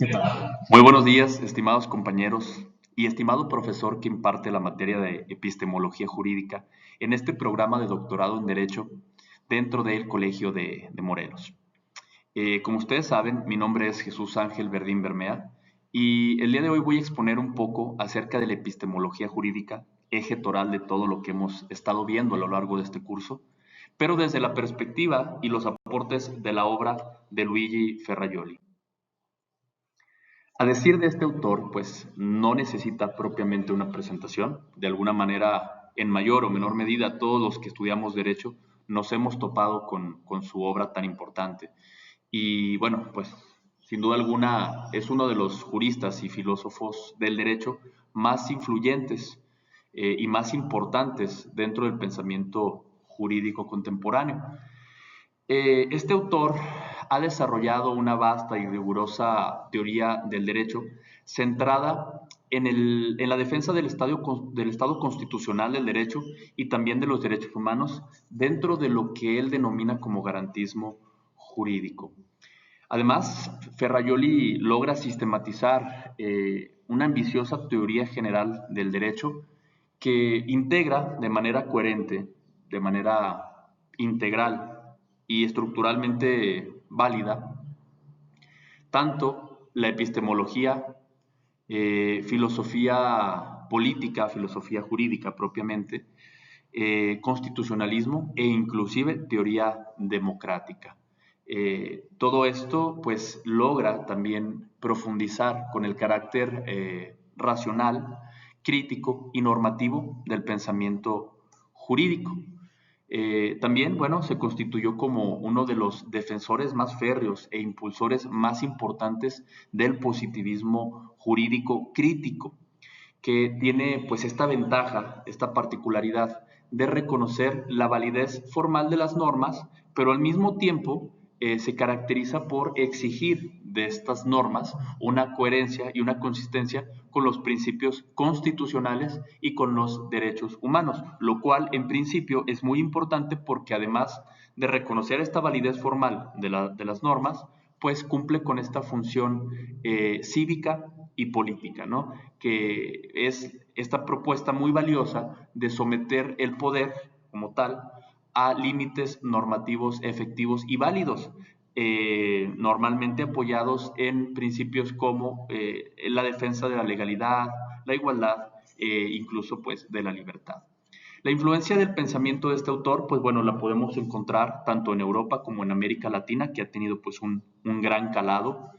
¿Qué tal? Muy buenos días, estimados compañeros y estimado profesor que imparte la materia de epistemología jurídica en este programa de doctorado en Derecho dentro del Colegio de Morelos. Como ustedes saben, mi nombre es Jesús Ángel Verdín Bermea y el día de hoy voy a exponer un poco acerca de la epistemología jurídica, eje toral de todo lo que hemos estado viendo a lo largo de este curso, pero desde la perspectiva y los aportes de la obra de Luigi Ferrajoli. A decir de este autor, pues no necesita propiamente una presentación. De alguna manera, en mayor o menor medida, todos los que estudiamos Derecho nos hemos topado con su obra tan importante. Y bueno, pues sin duda alguna es uno de los juristas y filósofos del derecho más influyentes y más importantes dentro del pensamiento jurídico contemporáneo. Este autor ha desarrollado una vasta y rigurosa teoría del derecho centrada en la defensa del Estado constitucional del derecho y también de los derechos humanos dentro de lo que él denomina como garantismo jurídico. Además, Ferrajoli logra sistematizar una ambiciosa teoría general del derecho que integra de manera coherente, de manera integral y estructuralmente válida, tanto la epistemología, filosofía política, filosofía jurídica propiamente, constitucionalismo e inclusive teoría democrática. Todo esto pues logra también profundizar con el carácter racional, crítico y normativo del pensamiento jurídico. También, bueno, se constituyó como uno de los defensores más férreos e impulsores más importantes del positivismo jurídico crítico, que tiene pues esta ventaja, esta particularidad de reconocer la validez formal de las normas, pero al mismo tiempo se caracteriza por exigir de estas normas una coherencia y una consistencia con los principios constitucionales y con los derechos humanos, lo cual en principio es muy importante porque además de reconocer esta validez formal de las normas, pues cumple con esta función cívica y política, ¿no? Que es esta propuesta muy valiosa de someter el poder como tal a límites normativos efectivos y válidos, normalmente apoyados en principios como la defensa de la legalidad, la igualdad, incluso pues de la libertad. La influencia del pensamiento de este autor, pues bueno, la podemos encontrar tanto en Europa como en América Latina, que ha tenido pues un gran calado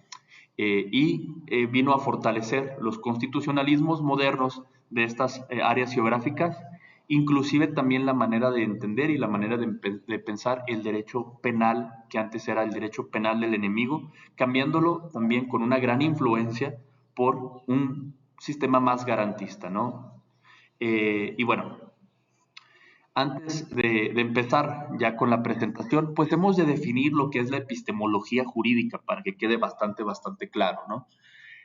vino a fortalecer los constitucionalismos modernos de estas áreas geográficas, inclusive también la manera de entender y la manera de pensar el derecho penal, que antes era el derecho penal del enemigo, cambiándolo también con una gran influencia por un sistema más garantista, ¿no? Y bueno, antes de empezar ya con la presentación, pues hemos de definir lo que es la epistemología jurídica para que quede bastante claro, ¿no?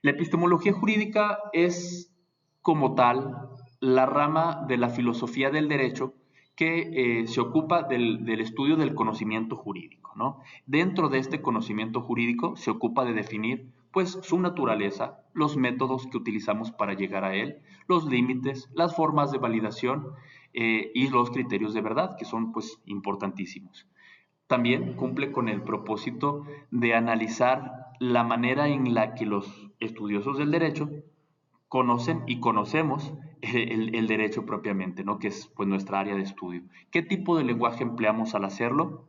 La epistemología jurídica es, como tal, la rama de la filosofía del derecho que se ocupa del estudio del conocimiento jurídico, ¿no? Dentro de este conocimiento jurídico se ocupa de definir, pues, su naturaleza, los métodos que utilizamos para llegar a él, los límites, las formas de validación y los criterios de verdad, que son, pues, importantísimos. También cumple con el propósito de analizar la manera en la que los estudiosos del derecho conocen y conocemos el derecho propiamente, ¿no? Que es pues nuestra área de estudio. ¿Qué tipo de lenguaje empleamos al hacerlo?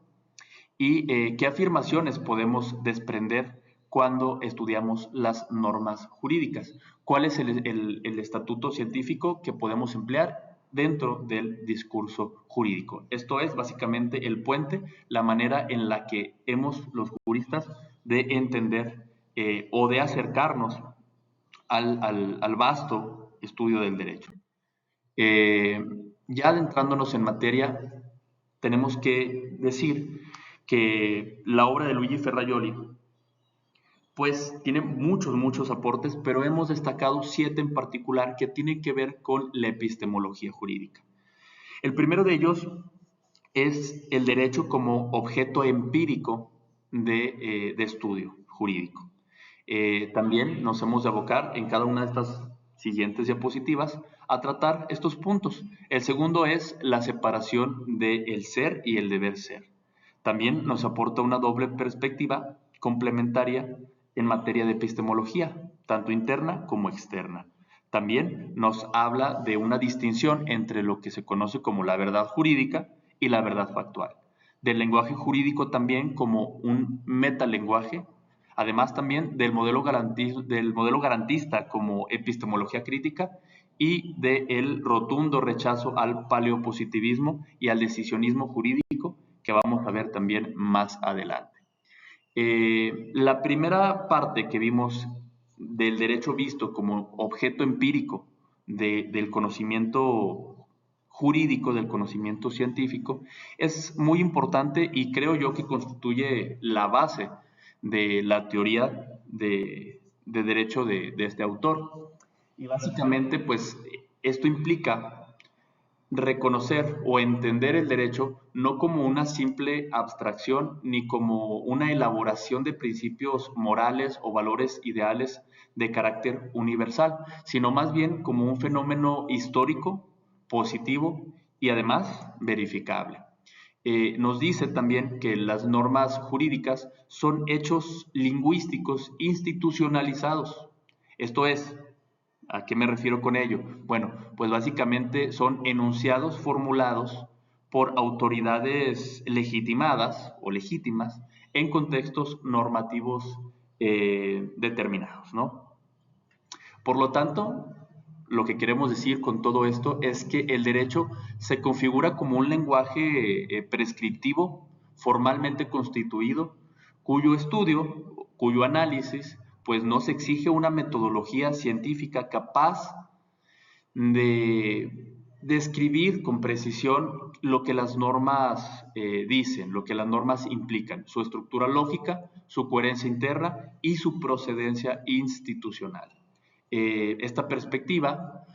Y qué afirmaciones podemos desprender cuando estudiamos las normas jurídicas. ¿Cuál es el estatuto científico que podemos emplear dentro del discurso jurídico? Esto es básicamente el puente, la manera en la que hemos los juristas de entender o de acercarnos al vasto estudio del derecho. Eh, ya adentrándonos en materia, tenemos que decir que la obra de Luigi Ferrajoli pues tiene muchos aportes, pero hemos destacado 7 en particular que tienen que ver con la epistemología jurídica. El primero de ellos es el derecho como objeto empírico de estudio jurídico. También nos hemos de abocar en cada una de estas siguientes diapositivas a tratar estos puntos. El segundo es la separación del ser y el deber ser. También nos aporta una doble perspectiva complementaria en materia de epistemología, tanto interna como externa. También nos habla de una distinción entre lo que se conoce como la verdad jurídica y la verdad factual. Del lenguaje jurídico también como un metalenguaje, además también del modelo garantista como epistemología crítica y del rotundo rechazo al paleopositivismo y al decisionismo jurídico que vamos a ver también más adelante. La primera parte que vimos del derecho visto como objeto empírico del conocimiento jurídico, del conocimiento científico, es muy importante y creo yo que constituye la base de la teoría de derecho de este autor. Y básicamente, pues, esto implica reconocer o entender el derecho no como una simple abstracción ni como una elaboración de principios morales o valores ideales de carácter universal, sino más bien como un fenómeno histórico, positivo y además verificable. Nos dice también que las normas jurídicas son hechos lingüísticos institucionalizados. Esto es, ¿a qué me refiero con ello? Bueno, pues básicamente son enunciados formulados por autoridades legitimadas o legítimas en contextos normativos determinados, ¿no? Por lo tanto, lo que queremos decir con todo esto es que el derecho se configura como un lenguaje prescriptivo, formalmente constituido, cuyo estudio, cuyo análisis, pues no se exige una metodología científica capaz de describir con precisión lo que las normas dicen, lo que las normas implican, su estructura lógica, su coherencia interna y su procedencia institucional. Esta perspectiva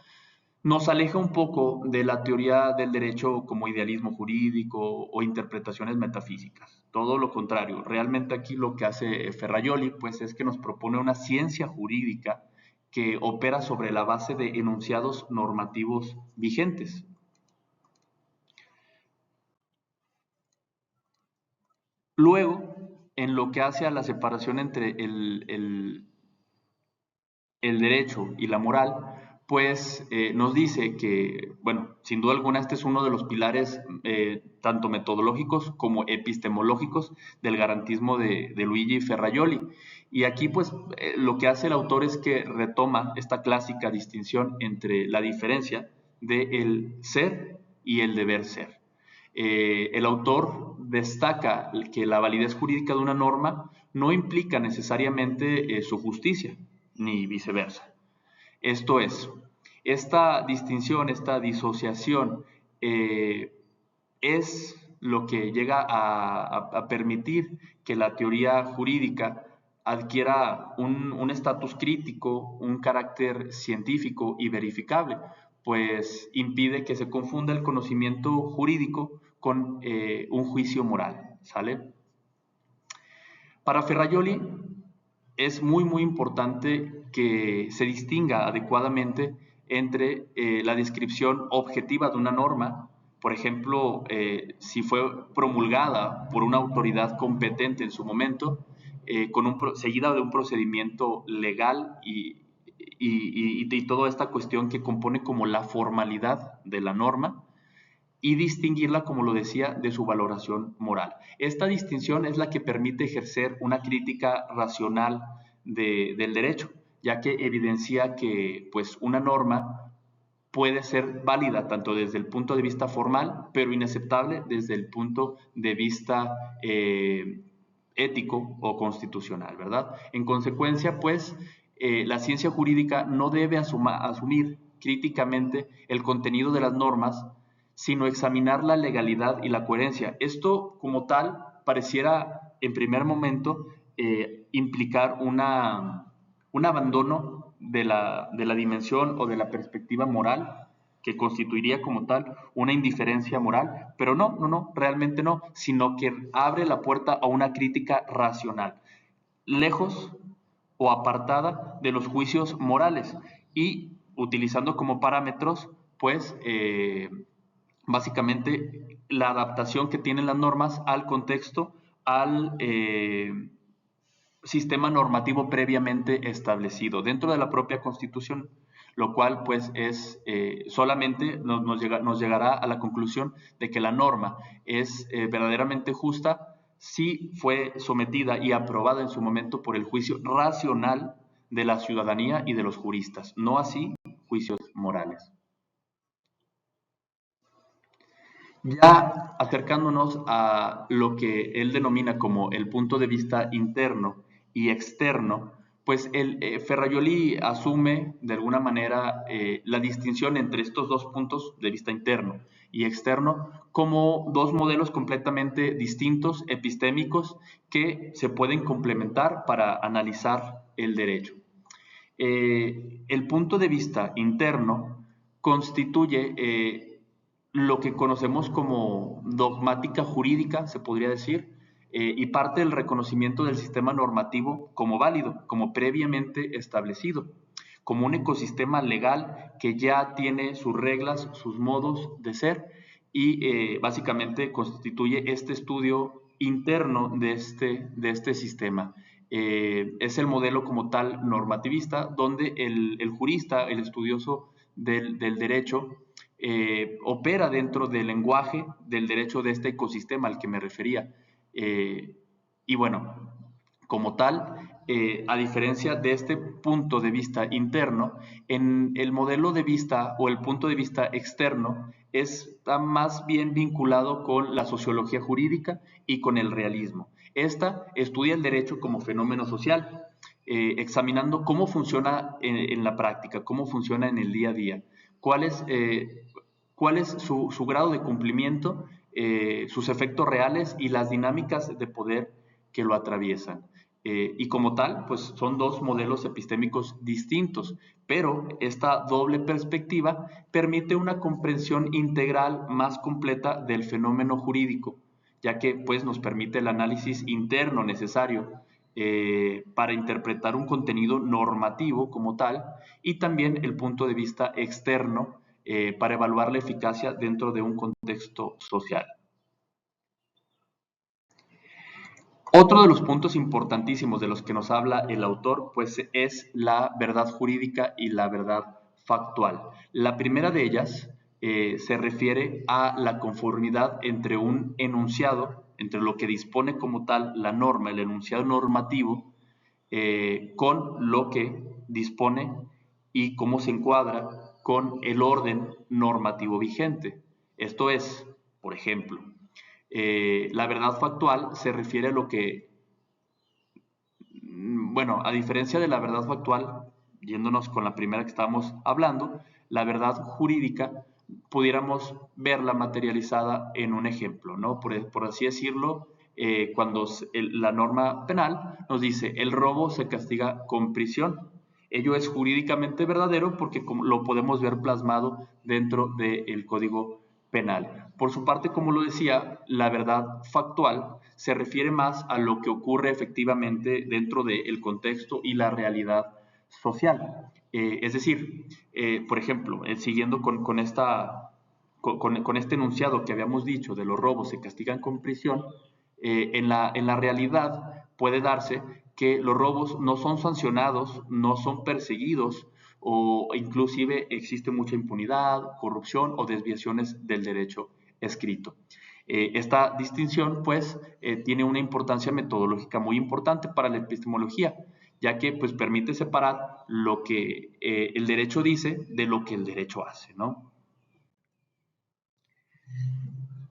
nos aleja un poco de la teoría del derecho como idealismo jurídico o interpretaciones metafísicas. Todo lo contrario, realmente aquí lo que hace Ferrajoli pues, es que nos propone una ciencia jurídica que opera sobre la base de enunciados normativos vigentes. Luego, en lo que hace a la separación entre el derecho y la moral, pues nos dice que, bueno, sin duda alguna este es uno de los pilares tanto metodológicos como epistemológicos del garantismo de Luigi Ferrajoli. Y aquí pues lo que hace el autor es que retoma esta clásica distinción entre la diferencia del ser y el deber ser. El autor destaca que la validez jurídica de una norma no implica necesariamente su justicia, ni viceversa. Esto es, esta distinción, esta disociación es lo que llega a permitir que la teoría jurídica adquiera un estatus crítico, un carácter científico y verificable, pues impide que se confunda el conocimiento jurídico con un juicio moral, ¿sale? Para Ferrajoli es muy importante que se distinga adecuadamente entre la descripción objetiva de una norma, por ejemplo, si fue promulgada por una autoridad competente en su momento, seguida de un procedimiento legal y toda esta cuestión que compone como la formalidad de la norma, y distinguirla, como lo decía, de su valoración moral. Esta distinción es la que permite ejercer una crítica racional del derecho, ya que evidencia que pues, una norma puede ser válida tanto desde el punto de vista formal, pero inaceptable desde el punto de vista ético o constitucional, ¿verdad? En consecuencia, pues, la ciencia jurídica no debe asumir críticamente el contenido de las normas, sino examinar la legalidad y la coherencia. Esto, como tal, pareciera en primer momento implicar un abandono de la dimensión o de la perspectiva moral, que constituiría como tal una indiferencia moral, pero no, realmente no, sino que abre la puerta a una crítica racional, lejos o apartada de los juicios morales y utilizando como parámetros, pues, básicamente la adaptación que tienen las normas al contexto, al sistema normativo previamente establecido dentro de la propia Constitución, lo cual pues es solamente nos llegará a la conclusión de que la norma es verdaderamente justa si fue sometida y aprobada en su momento por el juicio racional de la ciudadanía y de los juristas, no así juicios morales. Ya acercándonos a lo que él denomina como el punto de vista interno y externo, pues Ferrajoli asume de alguna manera la distinción entre estos dos puntos de vista interno y externo como dos modelos completamente distintos, epistémicos, que se pueden complementar para analizar el derecho. El punto de vista interno constituye lo que conocemos como dogmática jurídica, se podría decir, y parte del reconocimiento del sistema normativo como válido, como previamente establecido, como un ecosistema legal que ya tiene sus reglas, sus modos de ser, y básicamente constituye este estudio interno de este sistema. Es el modelo como tal normativista, donde el jurista, el estudioso del derecho, opera dentro del lenguaje del derecho de este ecosistema al que me refería. Y bueno, como tal, a diferencia de este punto de vista interno, en el modelo de vista o el punto de vista externo está más bien vinculado con la sociología jurídica y con el realismo. Esta estudia el derecho como fenómeno social, examinando cómo funciona en la práctica, cómo funciona en el día a día, cuál es su grado de cumplimiento, sus efectos reales y las dinámicas de poder que lo atraviesan. Y como tal, pues son dos modelos epistémicos distintos, pero esta doble perspectiva permite una comprensión integral más completa del fenómeno jurídico, ya que pues nos permite el análisis interno necesario para interpretar un contenido normativo como tal y también el punto de vista externo para evaluar la eficacia dentro de un contexto social. Otro de los puntos importantísimos de los que nos habla el autor, pues es la verdad jurídica y la verdad factual. La primera de ellas se refiere a la conformidad entre un enunciado, entre lo que dispone como tal la norma, el enunciado normativo, con lo que dispone y cómo se encuadra con el orden normativo vigente. Esto es, por ejemplo, la verdad factual se refiere a lo que, bueno, a diferencia de la verdad factual, yéndonos con la primera que estábamos hablando, la verdad jurídica pudiéramos verla materializada en un ejemplo, ¿no? Por así decirlo, cuando la norma penal nos dice el robo se castiga con prisión. Ello es jurídicamente verdadero porque lo podemos ver plasmado dentro del Código Penal. Por su parte, como lo decía, la verdad factual se refiere más a lo que ocurre efectivamente dentro del contexto y la realidad social. Es decir, por ejemplo, siguiendo con este enunciado que habíamos dicho de los robos se castigan con prisión, en la realidad puede darse que los robos no son sancionados, no son perseguidos o inclusive existe mucha impunidad, corrupción o desviaciones del derecho escrito. Esta distinción, pues, tiene una importancia metodológica muy importante para la epistemología, ya que pues, permite separar lo que el derecho dice de lo que el derecho hace, ¿no?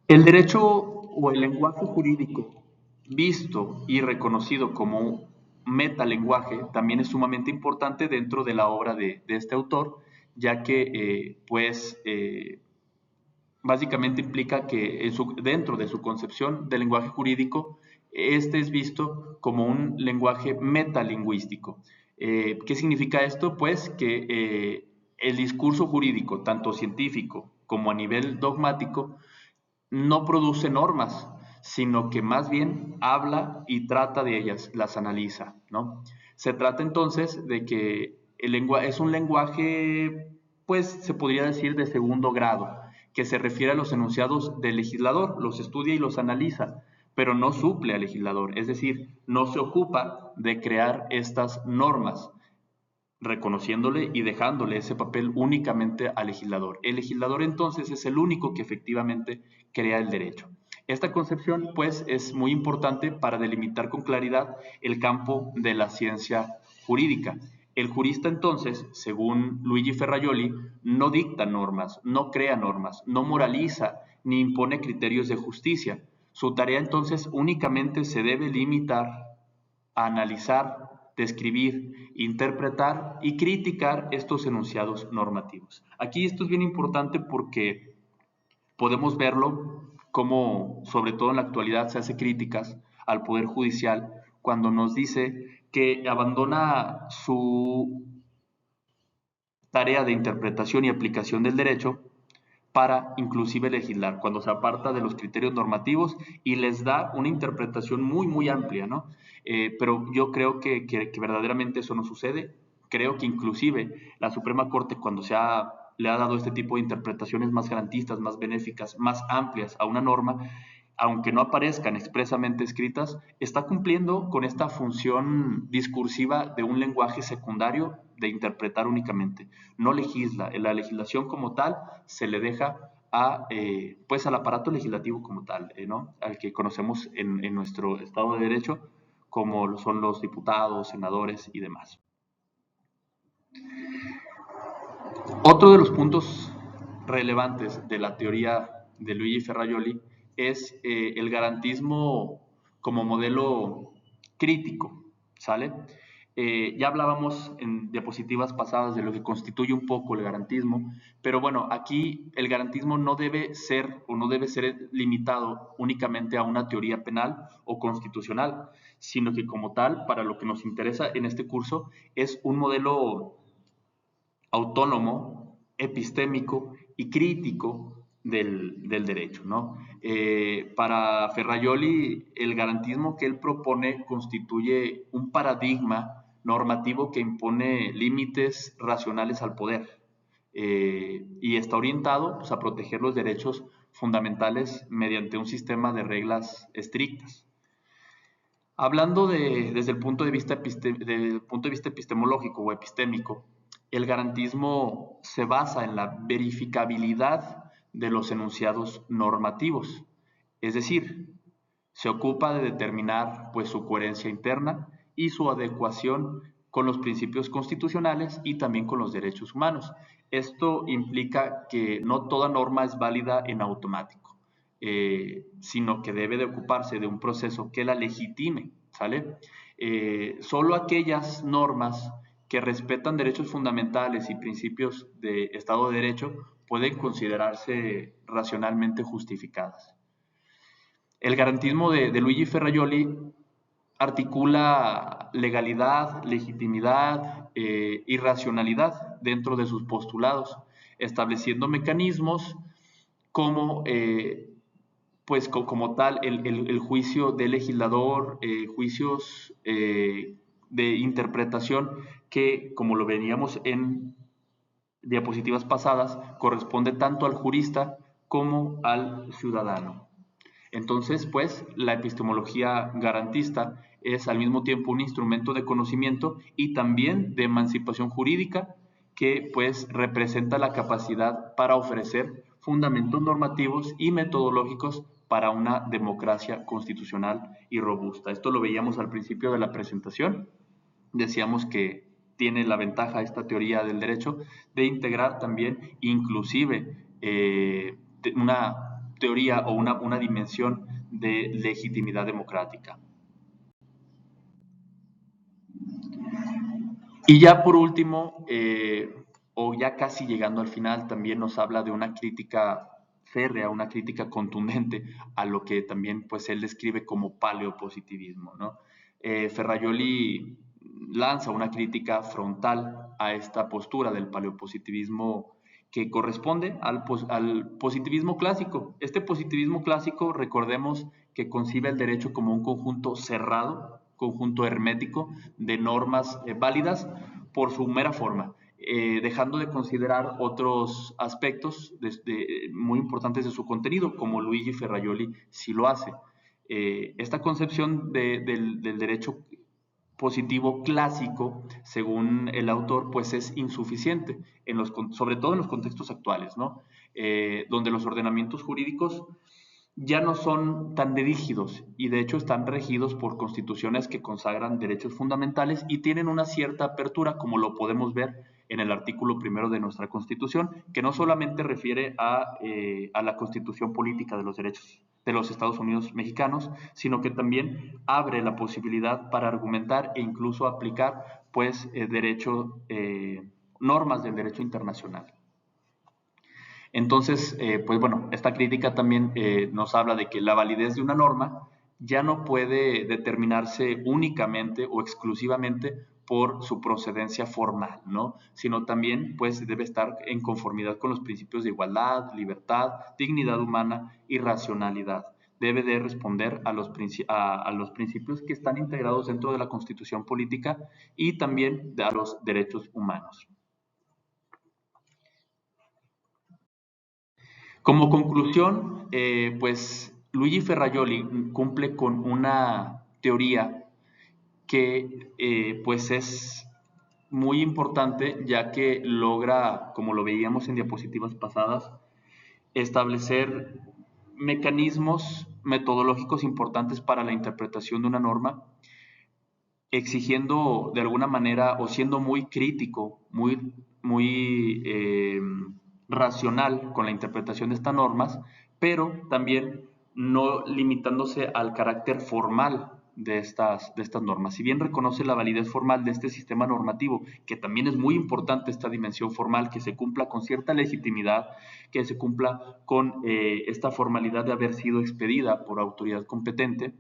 El derecho o el lenguaje jurídico visto y reconocido como metalenguaje también es sumamente importante dentro de la obra de este autor, ya que básicamente implica que dentro de su concepción del lenguaje jurídico, este es visto como un lenguaje metalingüístico. ¿Qué significa esto? Pues que el discurso jurídico, tanto científico como a nivel dogmático, no produce normas, sino que más bien habla y trata de ellas, las analiza, ¿no? Se trata entonces de que es un lenguaje, pues se podría decir de segundo grado, que se refiere a los enunciados del legislador, los estudia y los analiza, pero no suple al legislador, es decir, no se ocupa de crear estas normas, reconociéndole y dejándole ese papel únicamente al legislador. El legislador entonces es el único que efectivamente crea el derecho. Esta concepción pues es muy importante para delimitar con claridad el campo de la ciencia jurídica. El jurista entonces, según Luigi Ferrajoli, no dicta normas, no crea normas, no moraliza ni impone criterios de justicia. Su tarea entonces únicamente se debe limitar a analizar, describir, interpretar y criticar estos enunciados normativos. Aquí esto es bien importante porque podemos verlo como, sobre todo en la actualidad, se hace críticas al Poder Judicial cuando nos dice que abandona su tarea de interpretación y aplicación del derecho para inclusive legislar, cuando se aparta de los criterios normativos y les da una interpretación muy, muy amplia, ¿no? Pero yo creo que verdaderamente eso no sucede. Creo que inclusive la Suprema Corte, cuando le ha dado este tipo de interpretaciones más garantistas, más benéficas, más amplias a una norma, aunque no aparezcan expresamente escritas, está cumpliendo con esta función discursiva de un lenguaje secundario de interpretar únicamente. No legisla. La legislación como tal se le deja pues al aparato legislativo como tal, ¿no? Al que conocemos en nuestro Estado de Derecho, como son los diputados, senadores y demás. Otro de los puntos relevantes de la teoría de Luigi Ferrajoli es el garantismo como modelo crítico, ¿sale? Ya hablábamos en diapositivas pasadas de lo que constituye un poco el garantismo, pero bueno, aquí el garantismo no debe ser o no debe ser limitado únicamente a una teoría penal o constitucional, sino que como tal, para lo que nos interesa en este curso, es un modelo autónomo, epistémico y crítico del derecho, ¿no? Para Ferrajoli, el garantismo que él propone constituye un paradigma normativo que impone límites racionales al poder y está orientado pues, a proteger los derechos fundamentales mediante un sistema de reglas estrictas. Hablando desde el punto de vista epistemológico o epistémico, el garantismo se basa en la verificabilidad de los enunciados normativos, es decir, se ocupa de determinar pues, su coherencia interna y su adecuación con los principios constitucionales y también con los derechos humanos. Esto implica que no toda norma es válida en automático, sino que debe de ocuparse de un proceso que la legitime, ¿sale? Solo aquellas normas que respetan derechos fundamentales y principios de Estado de Derecho pueden considerarse racionalmente justificadas. El garantismo de Luigi Ferrajoli articula legalidad, legitimidad y racionalidad dentro de sus postulados, estableciendo mecanismos como, pues, como tal el juicio del legislador, juicios de interpretación que, como lo veníamos en diapositivas pasadas, corresponde tanto al jurista como al ciudadano. Entonces, pues, la epistemología garantista es al mismo tiempo un instrumento de conocimiento y también de emancipación jurídica que, pues, representa la capacidad para ofrecer fundamentos normativos y metodológicos para una democracia constitucional y robusta. Esto lo veíamos al principio de la presentación. Decíamos que tiene la ventaja esta teoría del derecho de integrar también inclusive una teoría o una dimensión de legitimidad democrática. Y ya por último, o ya casi llegando al final, también nos habla de una crítica férrea, una crítica contundente a lo que también pues él describe como paleopositivismo, ¿no? Ferrajoli lanza una crítica frontal a esta postura del paleopositivismo que corresponde al positivismo clásico. Este positivismo clásico, recordemos que concibe el derecho como un conjunto cerrado, conjunto hermético de normas válidas por su mera forma, dejando de considerar otros aspectos muy importantes de su contenido, como Luigi Ferrajoli sí lo hace. Esta concepción del derecho positivo clásico, según el autor, pues es insuficiente, sobre todo en los contextos actuales, ¿no? Donde los ordenamientos jurídicos ya no son tan rígidos y de hecho están regidos por constituciones que consagran derechos fundamentales y tienen una cierta apertura, como lo podemos ver en el artículo primero de nuestra Constitución, que no solamente refiere a la constitución política de los derechos de los Estados Unidos mexicanos, sino que también abre la posibilidad para argumentar e incluso aplicar pues normas del derecho internacional. Entonces, pues bueno, esta crítica también nos habla de que la validez de una norma ya no puede determinarse únicamente o exclusivamente por su procedencia formal, ¿no? Sino también pues debe estar en conformidad con los principios de igualdad, libertad, dignidad humana y racionalidad. Debe de responder a los principios que están integrados dentro de la Constitución política y también a los derechos humanos. Como conclusión, pues Luigi Ferrajoli cumple con una teoría que pues es muy importante, ya que logra, como lo veíamos en diapositivas pasadas, establecer mecanismos metodológicos importantes para la interpretación de una norma, exigiendo de alguna manera o siendo muy crítico, muy racional con la interpretación de estas normas, pero también no limitándose al carácter formal de estas normas. Si bien reconoce la validez formal de este sistema normativo, que también es muy importante esta dimensión formal, que se cumpla con cierta legitimidad, que se cumpla con esta formalidad de haber sido expedida por autoridad competente,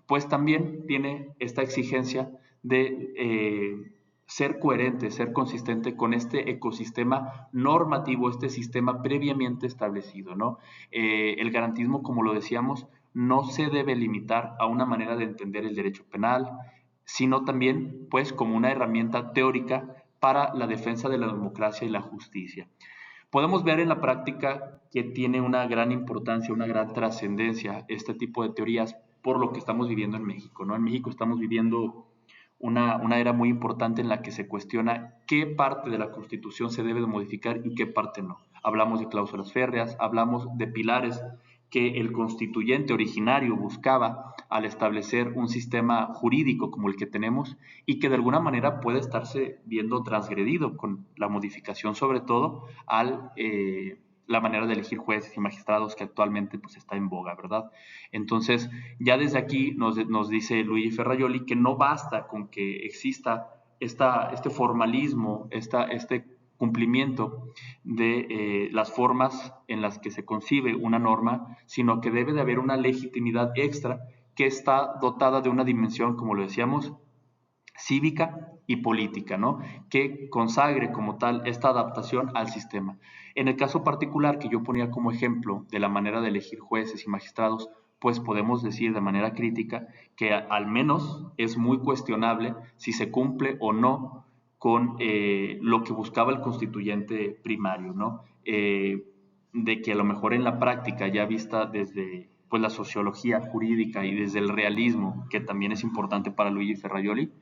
pues también tiene esta exigencia de ser coherente, ser consistente con este ecosistema normativo, este sistema previamente establecido, ¿no? El garantismo, como lo decíamos, no se debe limitar a una manera de entender el derecho penal, sino también, pues, como una herramienta teórica para la defensa de la democracia y la justicia. Podemos ver en la práctica que tiene una gran importancia, una gran trascendencia este tipo de teorías por lo que estamos viviendo en México, ¿no? En México estamos viviendo una era muy importante en la que se cuestiona qué parte de la Constitución se debe de modificar y qué parte no. Hablamos de cláusulas férreas, hablamos de pilares que el constituyente originario buscaba al establecer un sistema jurídico como el que tenemos y que de alguna manera puede estarse viendo transgredido con la modificación, sobre todo al la manera de elegir jueces y magistrados que actualmente pues está en boga, ¿verdad? Entonces, ya desde aquí nos dice Luigi Ferrajoli que no basta con que exista este formalismo, este cumplimiento de las formas en las que se concibe una norma, sino que debe de haber una legitimidad extra que está dotada de una dimensión, como lo decíamos, cívica y política, ¿no? Que consagre como tal esta adaptación al sistema. En el caso particular que yo ponía como ejemplo de la manera de elegir jueces y magistrados, pues podemos decir de manera crítica que al menos es muy cuestionable si se cumple o no con lo que buscaba el constituyente primario, ¿no? De que a lo mejor en la práctica, ya vista desde pues, la sociología jurídica y desde el realismo, que también es importante para Luigi Ferrajoli,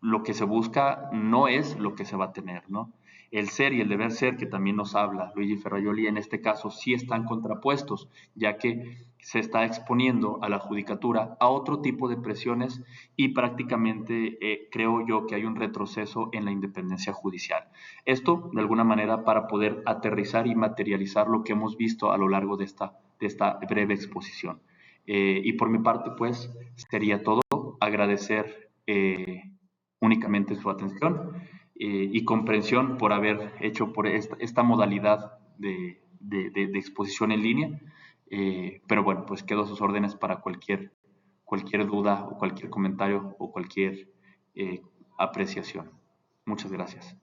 lo que se busca no es lo que se va a tener, ¿no? El ser y el deber ser, que también nos habla Luigi Ferrajoli, en este caso sí están contrapuestos, ya que se está exponiendo a la judicatura a otro tipo de presiones y prácticamente creo yo que hay un retroceso en la independencia judicial. Esto, de alguna manera, para poder aterrizar y materializar lo que hemos visto a lo largo de esta breve exposición. Y por mi parte, pues, sería todo. Agradecer únicamente su atención y comprensión por haber hecho por esta modalidad de exposición en línea. Pero bueno, pues quedo a sus órdenes para cualquier duda o cualquier comentario o cualquier apreciación. Muchas gracias.